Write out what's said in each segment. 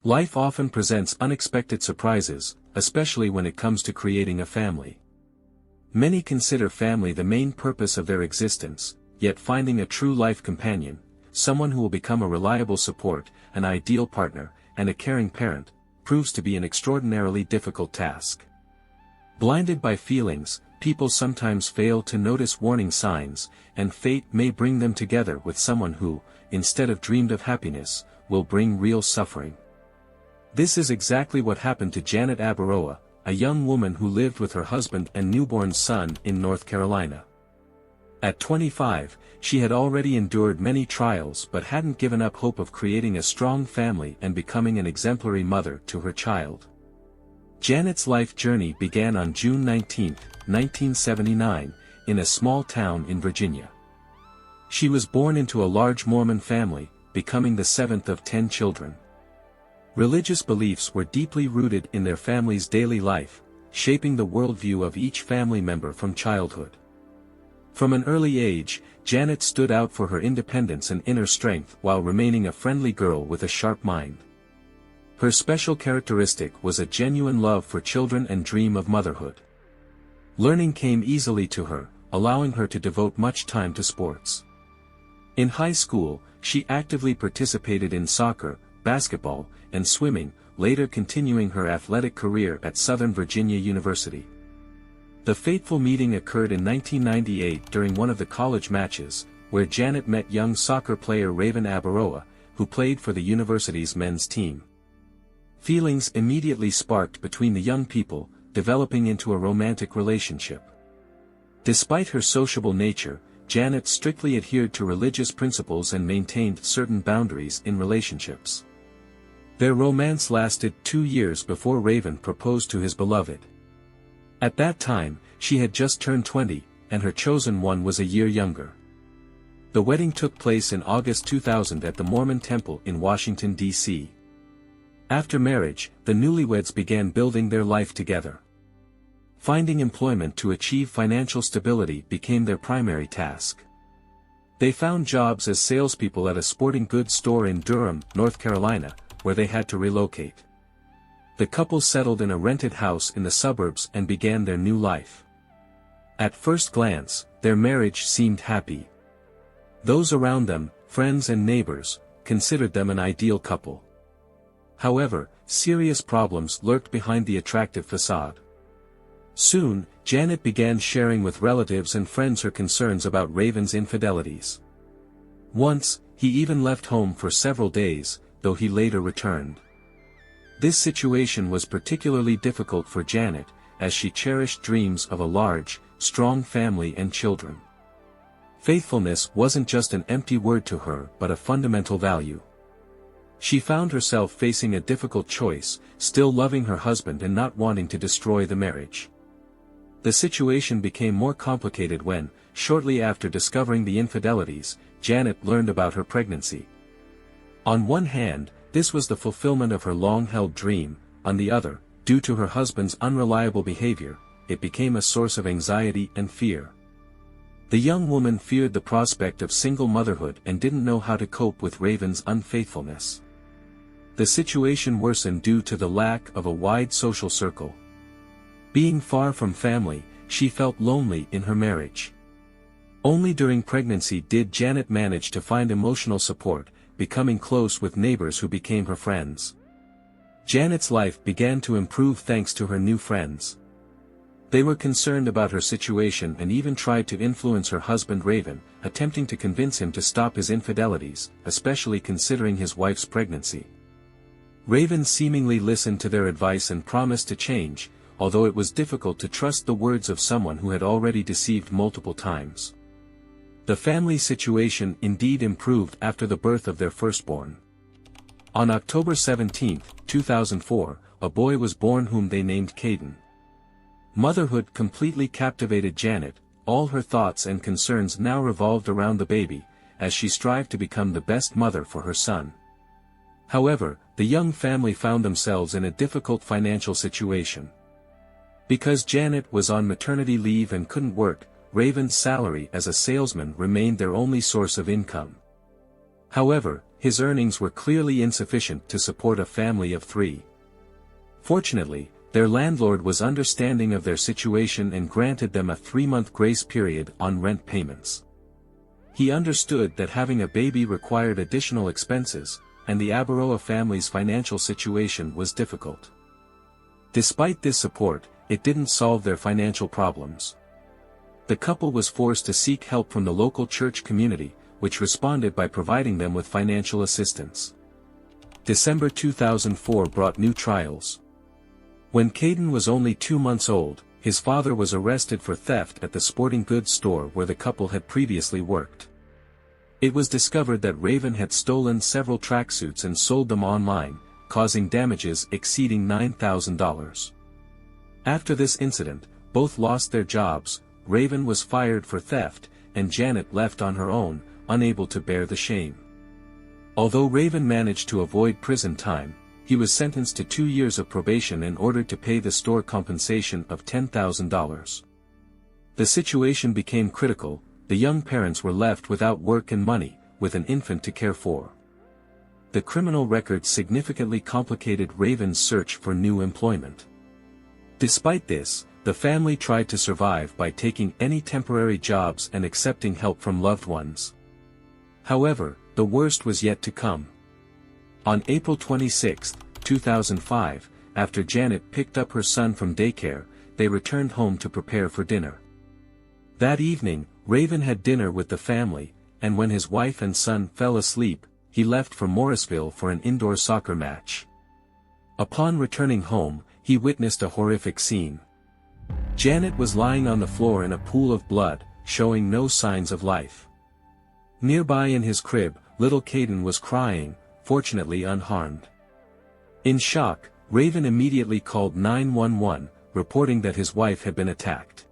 Life often presents unexpected surprises, especially when it comes to creating a family. Many consider family the main purpose of their existence, yet finding a true life companion, someone who will become a reliable support, an ideal partner, and a caring parent, proves to be an extraordinarily difficult task. Blinded by feelings, people sometimes fail to notice warning signs, and fate may bring them together with someone who, instead of dreamed of happiness, will bring real suffering. This is exactly what happened to Janet Abaroa, a young woman who lived with her husband and newborn son in North Carolina. At 25, she had already endured many trials but hadn't given up hope of creating a strong family and becoming an exemplary mother to her child. Janet's life journey began on June 19, 1979, in a small town in Virginia. She was born into a large Mormon family, becoming the seventh of 10 children. Religious beliefs were deeply rooted in their family's daily life, shaping the worldview of each family member from childhood. From an early age, Janet stood out for her independence and inner strength while remaining a friendly girl with a sharp mind. Her special characteristic was a genuine love for children and dream of motherhood. Learning came easily to her, allowing her to devote much time to sports. In high school, she actively participated in soccer, basketball, and swimming, later continuing her athletic career at Southern Virginia University. The fateful meeting occurred in 1998 during one of the college matches, where Janet met young soccer player Raven Abaroa, who played for the university's men's team. Feelings immediately sparked between the young people, developing into a romantic relationship. Despite her sociable nature, Janet strictly adhered to religious principles and maintained certain boundaries in relationships. Their romance lasted 2 years before Raven proposed to his beloved. At that time, she had just turned 20, and her chosen one was a year younger. The wedding took place in August 2000 at the Mormon Temple in Washington, D.C. After marriage, the newlyweds began building their life together. Finding employment to achieve financial stability became their primary task. They found jobs as salespeople at a sporting goods store in Durham, North Carolina, where they had to relocate. The couple settled in a rented house in the suburbs and began their new life. At first glance, their marriage seemed happy. Those around them, friends and neighbors, considered them an ideal couple. However, serious problems lurked behind the attractive facade. Soon, Janet began sharing with relatives and friends her concerns about Raven's infidelities. Once, he even left home for several days, though he later returned. This situation was particularly difficult for Janet, as she cherished dreams of a large, strong family and children. Faithfulness wasn't just an empty word to her but a fundamental value. She found herself facing a difficult choice, still loving her husband and not wanting to destroy the marriage. The situation became more complicated when, shortly after discovering the infidelities, Janet learned about her pregnancy. On one hand, this was the fulfillment of her long-held dream, on the other, due to her husband's unreliable behavior, it became a source of anxiety and fear. The young woman feared the prospect of single motherhood and didn't know how to cope with Raven's unfaithfulness. The situation worsened due to the lack of a wide social circle. Being far from family, she felt lonely in her marriage. Only during pregnancy did Janet manage to find emotional support, becoming close with neighbors who became her friends. Janet's life began to improve thanks to her new friends. They were concerned about her situation and even tried to influence her husband Raven, attempting to convince him to stop his infidelities, especially considering his wife's pregnancy. Raven seemingly listened to their advice and promised to change, although it was difficult to trust the words of someone who had already deceived multiple times. The family situation indeed improved after the birth of their firstborn. On October 17, 2004, a boy was born whom they named Kaiden. Motherhood completely captivated Janet, all her thoughts and concerns now revolved around the baby, as she strived to become the best mother for her son. However, the young family found themselves in a difficult financial situation. Because Janet was on maternity leave and couldn't work, Raven's salary as a salesman remained their only source of income. However, his earnings were clearly insufficient to support a family of 3. Fortunately, their landlord was understanding of their situation and granted them a 3-month grace period on rent payments. He understood that having a baby required additional expenses, and the Abaroa family's financial situation was difficult. Despite this support, it didn't solve their financial problems. The couple was forced to seek help from the local church community, which responded by providing them with financial assistance. December 2004 brought new trials. When Kaiden was only 2 months old, his father was arrested for theft at the sporting goods store where the couple had previously worked. It was discovered that Raven had stolen several tracksuits and sold them online, causing damages exceeding $9,000. After this incident, both lost their jobs. Raven was fired for theft, and Janet left on her own, unable to bear the shame. Although Raven managed to avoid prison time, he was sentenced to 2 years of probation in order to pay the store compensation of $10,000. The situation became critical. The young parents were left without work and money, with an infant to care for. The criminal record significantly complicated Raven's search for new employment. Despite this, the family tried to survive by taking any temporary jobs and accepting help from loved ones. However, the worst was yet to come. On April 26, 2005, after Janet picked up her son from daycare, they returned home to prepare for dinner. That evening, Raven had dinner with the family, and when his wife and son fell asleep, he left for Morrisville for an indoor soccer match. Upon returning home, he witnessed a horrific scene. Janet was lying on the floor in a pool of blood, showing no signs of life. Nearby in his crib, little Kaiden was crying, fortunately unharmed. In shock, Raven immediately called 911, reporting that his wife had been attacked.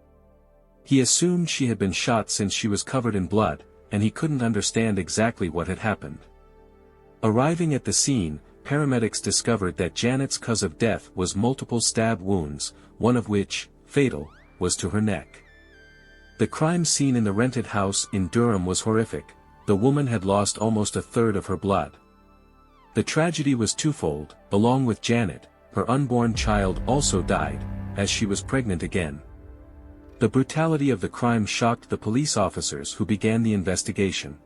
He assumed she had been shot since she was covered in blood, and he couldn't understand exactly what had happened. Arriving at the scene, paramedics discovered that Janet's cause of death was multiple stab wounds, one of which, fatal, was to her neck. The crime scene in the rented house in Durham was horrific. The woman had lost almost a third of her blood. The tragedy was twofold. Along with Janet, her unborn child also died, as she was pregnant again. The brutality of the crime shocked the police officers who began the investigation.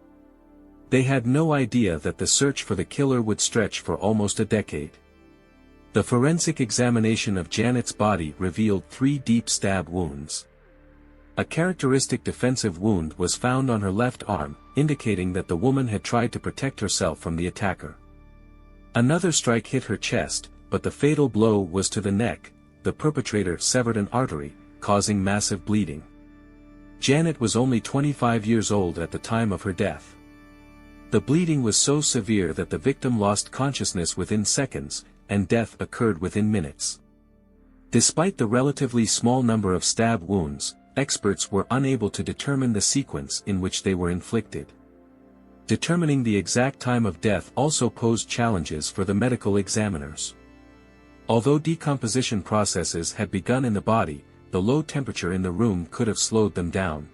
They had no idea that the search for the killer would stretch for almost a decade. The forensic examination of Janet's body revealed 3 deep stab wounds. A characteristic defensive wound was found on her left arm, indicating that the woman had tried to protect herself from the attacker. Another strike hit her chest, but the fatal blow was to the neck. The perpetrator severed an artery, causing massive bleeding. Janet was only 25 years old at the time of her death. The bleeding was so severe that the victim lost consciousness within seconds, and death occurred within minutes. Despite the relatively small number of stab wounds, experts were unable to determine the sequence in which they were inflicted. Determining the exact time of death also posed challenges for the medical examiners. Although decomposition processes had begun in the body, the low temperature in the room could have slowed them down.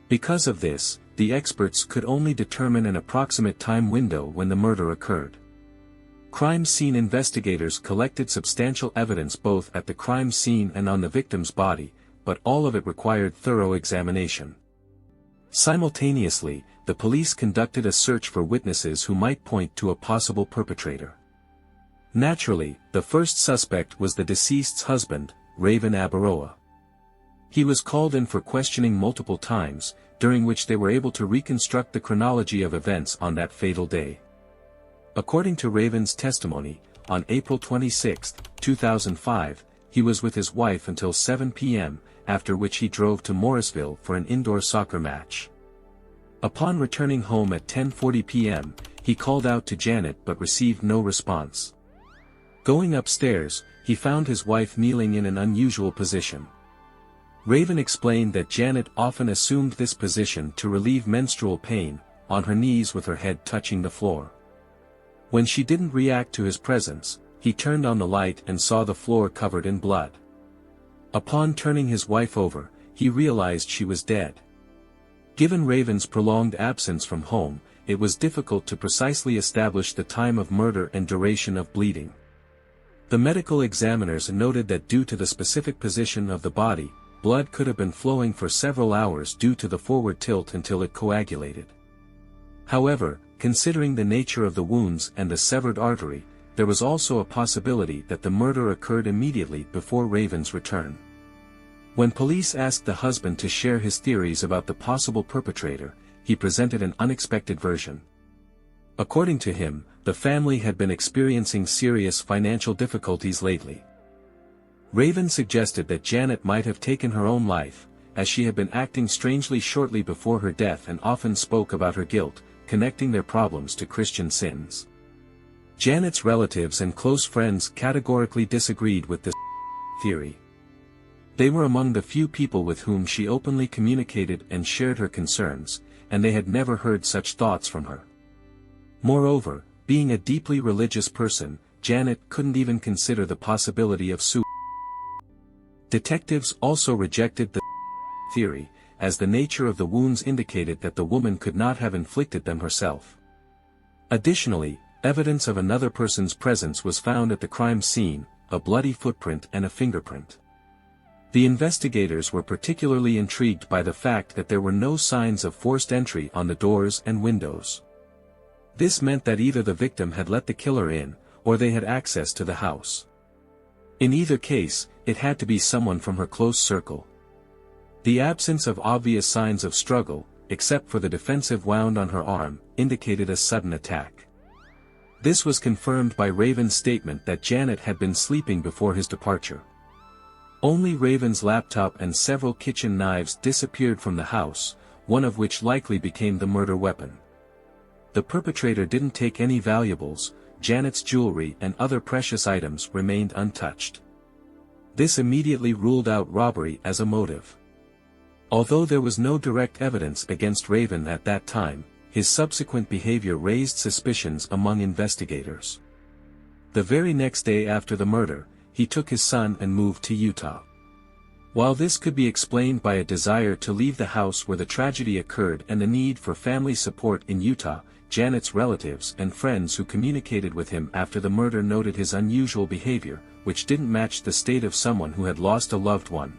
Because of this, the experts could only determine an approximate time window when the murder occurred. Crime scene investigators collected substantial evidence both at the crime scene and on the victim's body, but all of it required thorough examination. Simultaneously, the police conducted a search for witnesses who might point to a possible perpetrator. Naturally, the first suspect was the deceased's husband, Raven Abaroa. He was called in for questioning multiple times, during which they were able to reconstruct the chronology of events on that fatal day. According to Raven's testimony, on April 26, 2005, he was with his wife until 7 p.m., after which he drove to Morrisville for an indoor soccer match. Upon returning home at 10:40 p.m., he called out to Janet but received no response. Going upstairs, he found his wife kneeling in an unusual position. Raven explained that Janet often assumed this position to relieve menstrual pain, on her knees with her head touching the floor. When she didn't react to his presence, he turned on the light and saw the floor covered in blood. Upon turning his wife over, he realized she was dead. Given Raven's prolonged absence from home, it was difficult to precisely establish the time of murder and duration of bleeding. The medical examiners noted that due to the specific position of the body, blood could have been flowing for several hours due to the forward tilt until it coagulated. However, considering the nature of the wounds and the severed artery, there was also a possibility that the murder occurred immediately before Raven's return. When police asked the husband to share his theories about the possible perpetrator, he presented an unexpected version. According to him, the family had been experiencing serious financial difficulties lately. Raven suggested that Janet might have taken her own life, as she had been acting strangely shortly before her death and often spoke about her guilt, connecting their problems to Christian sins. Janet's relatives and close friends categorically disagreed with this theory. They were among the few people with whom she openly communicated and shared her concerns, and they had never heard such thoughts from her. Moreover, being a deeply religious person, Janet couldn't even consider the possibility of suicide. Detectives also rejected the theory, as the nature of the wounds indicated that the woman could not have inflicted them herself. Additionally, evidence of another person's presence was found at the crime scene, a bloody footprint and a fingerprint. The investigators were particularly intrigued by the fact that there were no signs of forced entry on the doors and windows. This meant that either the victim had let the killer in, or they had access to the house. In either case, it had to be someone from her close circle. The absence of obvious signs of struggle, except for the defensive wound on her arm, indicated a sudden attack. This was confirmed by Raven's statement that Janet had been sleeping before his departure. Only Raven's laptop and several kitchen knives disappeared from the house, one of which likely became the murder weapon. The perpetrator didn't take any valuables. Janet's jewelry and other precious items remained untouched. This immediately ruled out robbery as a motive. Although there was no direct evidence against Raven at that time, his subsequent behavior raised suspicions among investigators. The very next day after the murder, he took his son and moved to Utah. While this could be explained by a desire to leave the house where the tragedy occurred and the need for family support in Utah, Janet's relatives and friends who communicated with him after the murder noted his unusual behavior, which didn't match the state of someone who had lost a loved one.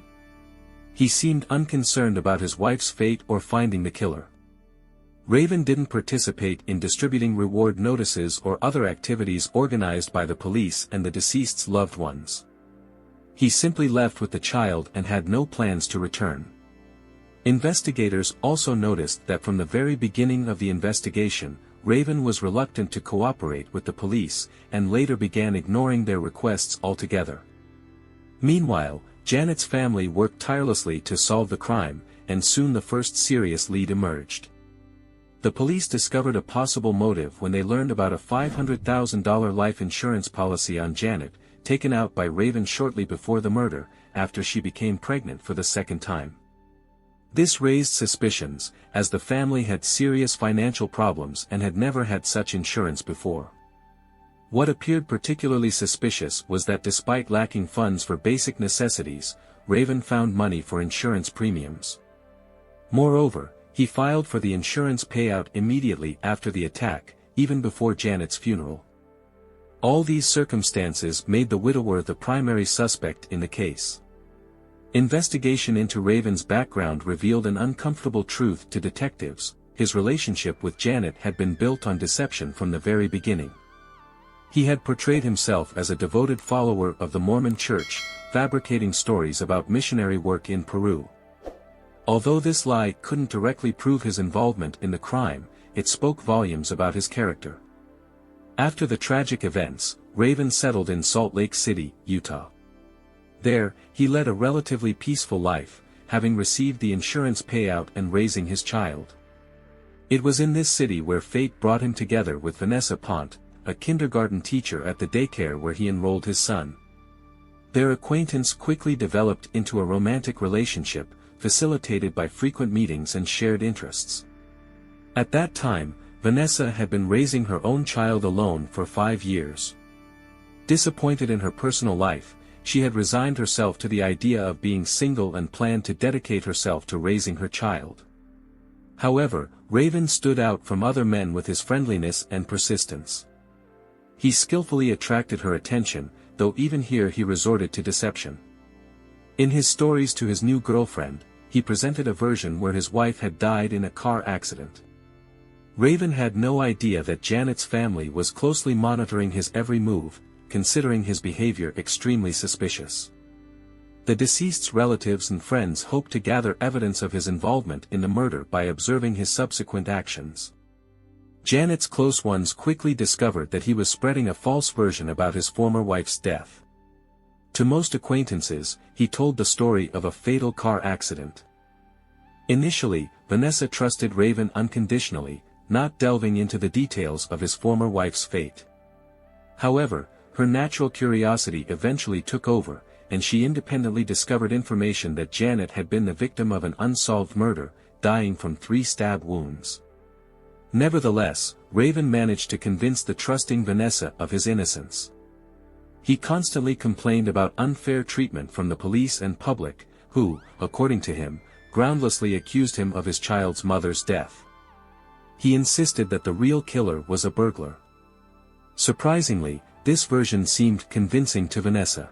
He seemed unconcerned about his wife's fate or finding the killer. Raven didn't participate in distributing reward notices or other activities organized by the police and the deceased's loved ones. He simply left with the child and had no plans to return. Investigators also noticed that from the very beginning of the investigation, Raven was reluctant to cooperate with the police, and later began ignoring their requests altogether. Meanwhile, Janet's family worked tirelessly to solve the crime, and soon the first serious lead emerged. The police discovered a possible motive when they learned about a $500,000 life insurance policy on Janet, taken out by Raven shortly before the murder, after she became pregnant for the second time. This raised suspicions, as the family had serious financial problems and had never had such insurance before. What appeared particularly suspicious was that despite lacking funds for basic necessities, Raven found money for insurance premiums. Moreover, he filed for the insurance payout immediately after the attack, even before Janet's funeral. All these circumstances made the widower the primary suspect in the case. Investigation into Raven's background revealed an uncomfortable truth to detectives: his relationship with Janet had been built on deception from the very beginning. He had portrayed himself as a devoted follower of the Mormon Church, fabricating stories about missionary work in Peru. Although this lie couldn't directly prove his involvement in the crime, it spoke volumes about his character. After the tragic events, Raven settled in Salt Lake City, Utah. There, he led a relatively peaceful life, having received the insurance payout and raising his child. It was in this city where fate brought him together with Vanessa Pont, a kindergarten teacher at the daycare where he enrolled his son. Their acquaintance quickly developed into a romantic relationship, facilitated by frequent meetings and shared interests. At that time, Vanessa had been raising her own child alone for 5 years. Disappointed in her personal life, she had resigned herself to the idea of being single and planned to dedicate herself to raising her child. However, Raven stood out from other men with his friendliness and persistence. He skillfully attracted her attention, though even here he resorted to deception. In his stories to his new girlfriend, he presented a version where his wife had died in a car accident. Raven had no idea that Janet's family was closely monitoring his every move, considering his behavior extremely suspicious. The deceased's relatives and friends hoped to gather evidence of his involvement in the murder by observing his subsequent actions. Janet's close ones quickly discovered that he was spreading a false version about his former wife's death. To most acquaintances, he told the story of a fatal car accident. Initially, Vanessa trusted Raven unconditionally, not delving into the details of his former wife's fate. However, her natural curiosity eventually took over, and she independently discovered information that Janet had been the victim of an unsolved murder, dying from 3 stab wounds. Nevertheless, Raven managed to convince the trusting Vanessa of his innocence. He constantly complained about unfair treatment from the police and public, who, according to him, groundlessly accused him of his child's mother's death. He insisted that the real killer was a burglar. Surprisingly, this version seemed convincing to Vanessa.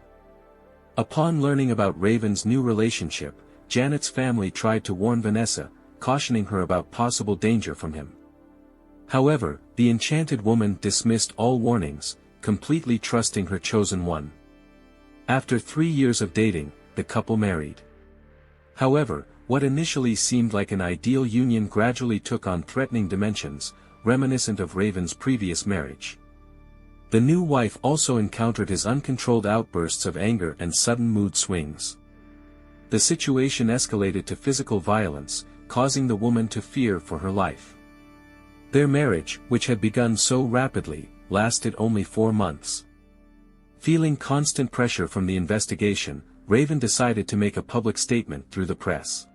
Upon learning about Raven's new relationship, Janet's family tried to warn Vanessa, cautioning her about possible danger from him. However, the enchanted woman dismissed all warnings, completely trusting her chosen one. After 3 years of dating, the couple married. However, what initially seemed like an ideal union gradually took on threatening dimensions, reminiscent of Raven's previous marriage. The new wife also encountered his uncontrolled outbursts of anger and sudden mood swings. The situation escalated to physical violence, causing the woman to fear for her life. Their marriage, which had begun so rapidly, lasted only 4 months. Feeling constant pressure from the investigation, Raven decided to make a public statement through the press.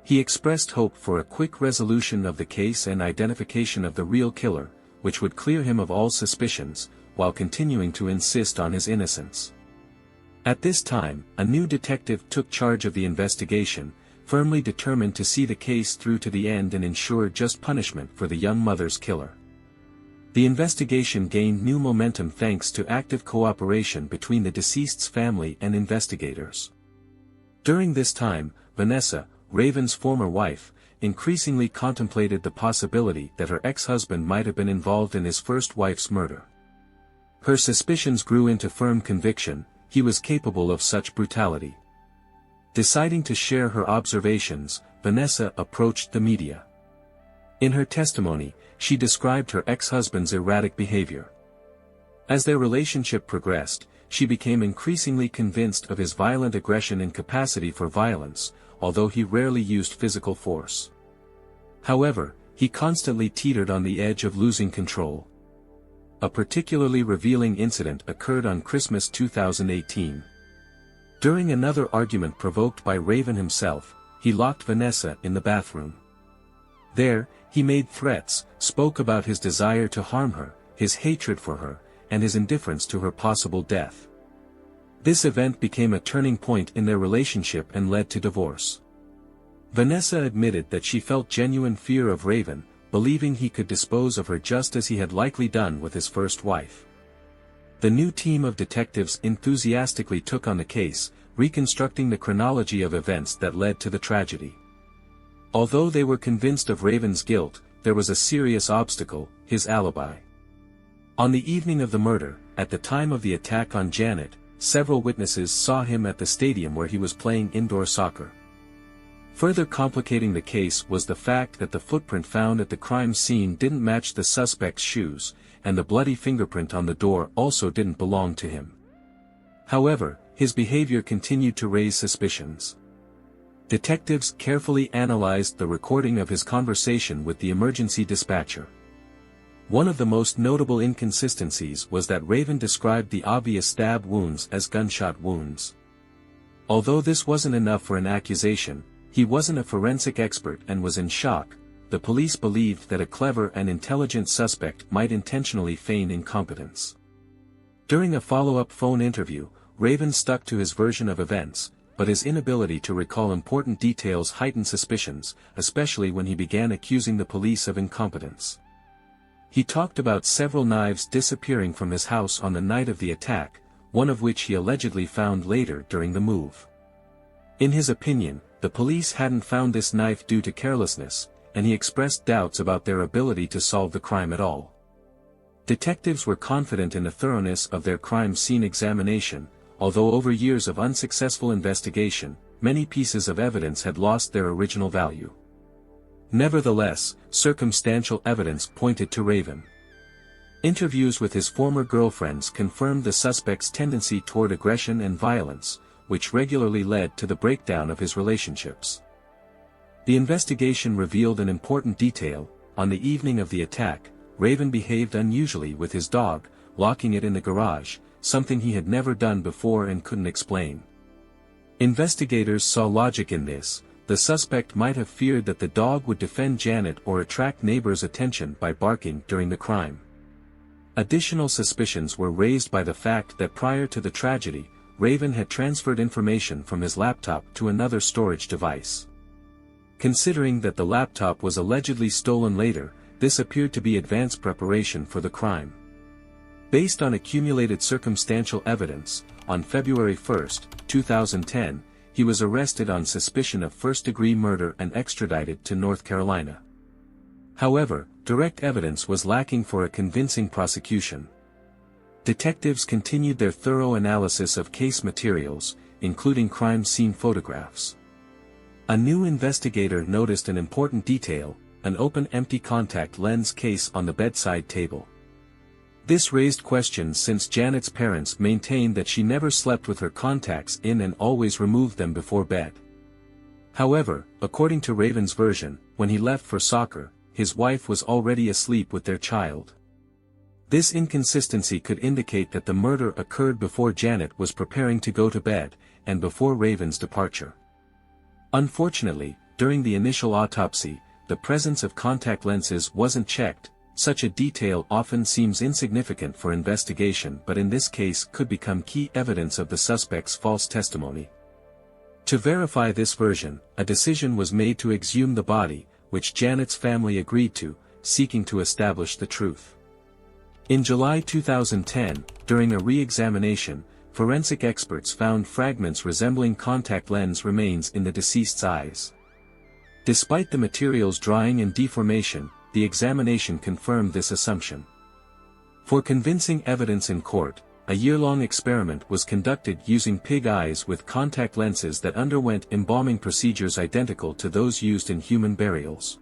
He expressed hope for a quick resolution of the case and identification of the real killer, which would clear him of all suspicions, while continuing to insist on his innocence. At this time, a new detective took charge of the investigation, firmly determined to see the case through to the end and ensure just punishment for the young mother's killer. The investigation gained new momentum thanks to active cooperation between the deceased's family and investigators. During this time, Vanessa, Raven's former wife, increasingly contemplated the possibility that her ex-husband might have been involved in his first wife's murder. Her suspicions grew into firm conviction, he was capable of such brutality. Deciding to share her observations, Vanessa approached the media. In her testimony, she described her ex-husband's erratic behavior. As their relationship progressed, she became increasingly convinced of his violent aggression and capacity for violence, although he rarely used physical force. However, he constantly teetered on the edge of losing control. A particularly revealing incident occurred on Christmas 2018. During another argument provoked by Raven himself, he locked Vanessa in the bathroom. There, he made threats, spoke about his desire to harm her, his hatred for her, and his indifference to her possible death. This event became a turning point in their relationship and led to divorce. Vanessa admitted that she felt genuine fear of Raven, believing he could dispose of her just as he had likely done with his first wife. The new team of detectives enthusiastically took on the case, reconstructing the chronology of events that led to the tragedy. Although they were convinced of Raven's guilt, there was a serious obstacle: his alibi. On the evening of the murder, at the time of the attack on Janet, several witnesses saw him at the stadium where he was playing indoor soccer. Further complicating the case was the fact that the footprint found at the crime scene didn't match the suspect's shoes, and the bloody fingerprint on the door also didn't belong to him. However, his behavior continued to raise suspicions. Detectives carefully analyzed the recording of his conversation with the emergency dispatcher. One of the most notable inconsistencies was that Raven described the obvious stab wounds as gunshot wounds. Although this wasn't enough for an accusation, he wasn't a forensic expert and was in shock. The police believed that a clever and intelligent suspect might intentionally feign incompetence. During a follow-up phone interview, Raven stuck to his version of events, but his inability to recall important details heightened suspicions, especially when he began accusing the police of incompetence. He talked about several knives disappearing from his house on the night of the attack, one of which he allegedly found later during the move. In his opinion, the police hadn't found this knife due to carelessness, and he expressed doubts about their ability to solve the crime at all. Detectives were confident in the thoroughness of their crime scene examination, although over years of unsuccessful investigation, many pieces of evidence had lost their original value. Nevertheless, circumstantial evidence pointed to Raven. Interviews with his former girlfriends confirmed the suspect's tendency toward aggression and violence, which regularly led to the breakdown of his relationships. The investigation revealed an important detail: on the evening of the attack, Raven behaved unusually with his dog, locking it in the garage, something he had never done before and couldn't explain. Investigators saw logic in this. The suspect might have feared that the dog would defend Janet or attract neighbors' attention by barking during the crime. Additional suspicions were raised by the fact that prior to the tragedy, Raven had transferred information from his laptop to another storage device. Considering that the laptop was allegedly stolen later, this appeared to be advanced preparation for the crime. Based on accumulated circumstantial evidence, on February 1, 2010, he was arrested on suspicion of first-degree murder and extradited to North Carolina. However, direct evidence was lacking for a convincing prosecution. Detectives continued their thorough analysis of case materials, including crime scene photographs. A new investigator noticed an important detail: an open empty contact lens case on the bedside table. This raised questions since Janet's parents maintained that she never slept with her contacts in and always removed them before bed. However, according to Raven's version, when he left for soccer, his wife was already asleep with their child. This inconsistency could indicate that the murder occurred before Janet was preparing to go to bed, and before Raven's departure. Unfortunately, during the initial autopsy, the presence of contact lenses wasn't checked. Such a detail often seems insignificant for investigation, but in this case could become key evidence of the suspect's false testimony. To verify this version, a decision was made to exhume the body, which Janet's family agreed to, seeking to establish the truth. In July 2010, during a re-examination, forensic experts found fragments resembling contact lens remains in the deceased's eyes. Despite the material's drying and deformation, the examination confirmed this assumption. For convincing evidence in court, a year-long experiment was conducted using pig eyes with contact lenses that underwent embalming procedures identical to those used in human burials.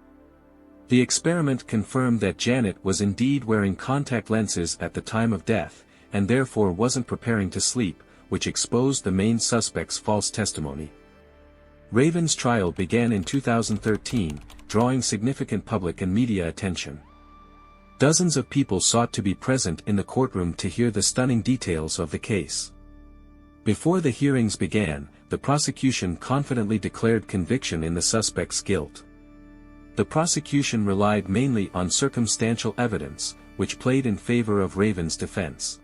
The experiment confirmed that Janet was indeed wearing contact lenses at the time of death, and therefore wasn't preparing to sleep, which exposed the main suspect's false testimony. Raven's trial began in 2013, drawing significant public and media attention. Dozens of people sought to be present in the courtroom to hear the stunning details of the case. Before the hearings began, the prosecution confidently declared conviction in the suspect's guilt. The prosecution relied mainly on circumstantial evidence, which played in favor of Raven's defense.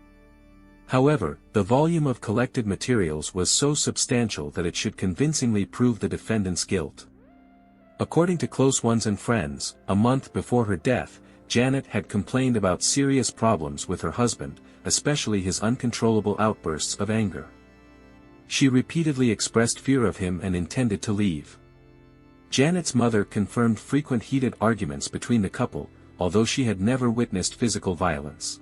However, the volume of collected materials was so substantial that it should convincingly prove the defendant's guilt. According to close ones and friends, a month before her death, Janet had complained about serious problems with her husband, especially his uncontrollable outbursts of anger. She repeatedly expressed fear of him and intended to leave. Janet's mother confirmed frequent heated arguments between the couple, although she had never witnessed physical violence.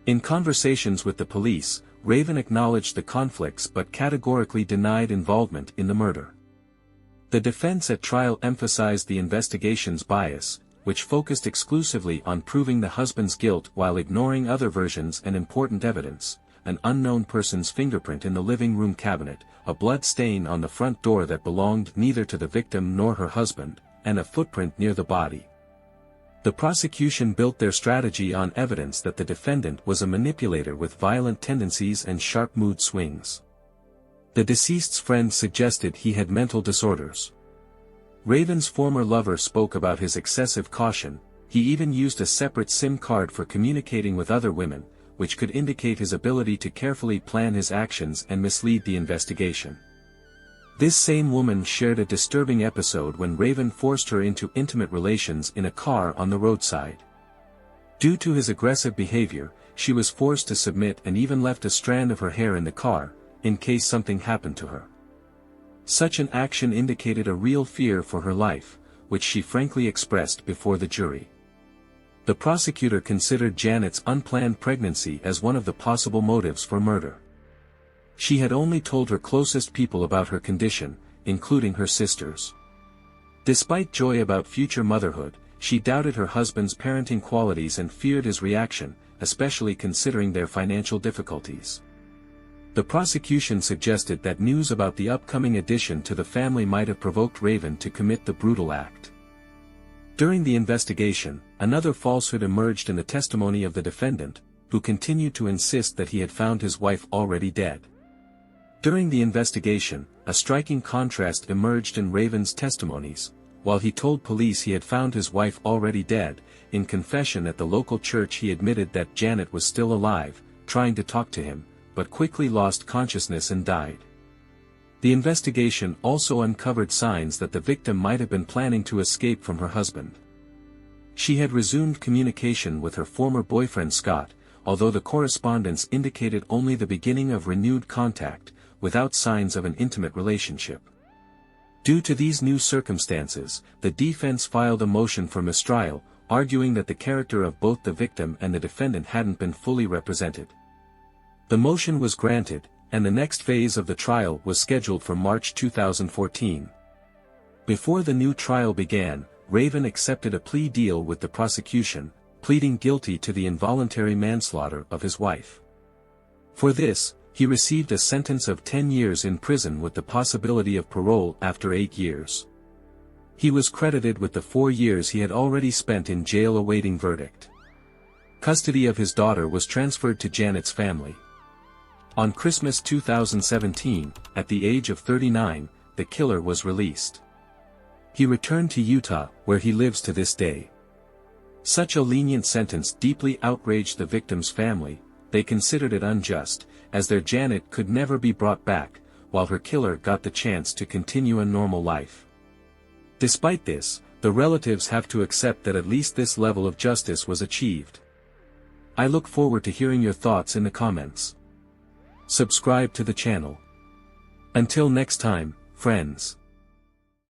In conversations with the police, Raven acknowledged the conflicts but categorically denied involvement in the murder. The defense at trial emphasized the investigation's bias, which focused exclusively on proving the husband's guilt while ignoring other versions and important evidence: an unknown person's fingerprint in the living room cabinet, a blood stain on the front door that belonged neither to the victim nor her husband, and a footprint near the body. The prosecution built their strategy on evidence that the defendant was a manipulator with violent tendencies and sharp mood swings. The deceased's friend suggested he had mental disorders. Raven's former lover spoke about his excessive caution. He even used a separate SIM card for communicating with other women, which could indicate his ability to carefully plan his actions and mislead the investigation. This same woman shared a disturbing episode when Raven forced her into intimate relations in a car on the roadside. Due to his aggressive behavior, she was forced to submit and even left a strand of her hair in the car, in case something happened to her. Such an action indicated a real fear for her life, which she frankly expressed before the jury. The prosecutor considered Janet's unplanned pregnancy as one of the possible motives for murder. She had only told her closest people about her condition, including her sisters. Despite joy about future motherhood, she doubted her husband's parenting qualities and feared his reaction, especially considering their financial difficulties. The prosecution suggested that news about the upcoming addition to the family might have provoked Raven to commit the brutal act. During the investigation, another falsehood emerged in the testimony of the defendant, who continued to insist that he had found his wife already dead. During the investigation, a striking contrast emerged in Raven's testimonies. While he told police he had found his wife already dead, in confession at the local church he admitted that Janet was still alive, trying to talk to him, but quickly lost consciousness and died. The investigation also uncovered signs that the victim might have been planning to escape from her husband. She had resumed communication with her former boyfriend Scott, although the correspondence indicated only the beginning of renewed contact, without signs of an intimate relationship. Due to these new circumstances, the defense filed a motion for mistrial, arguing that the character of both the victim and the defendant hadn't been fully represented. The motion was granted, and the next phase of the trial was scheduled for March 2014. Before the new trial began, Raven accepted a plea deal with the prosecution, pleading guilty to the involuntary manslaughter of his wife. For this, he received a sentence of 10 years in prison with the possibility of parole after 8 years. He was credited with the 4 years he had already spent in jail awaiting verdict. Custody of his daughter was transferred to Janet's family. On Christmas 2017, at the age of 39, the killer was released. He returned to Utah, where he lives to this day. Such a lenient sentence deeply outraged the victim's family. They considered it unjust, as their Janet could never be brought back, while her killer got the chance to continue a normal life. Despite this, the relatives have to accept that at least this level of justice was achieved. I look forward to hearing your thoughts in the comments. Subscribe to the channel. Until next time, friends.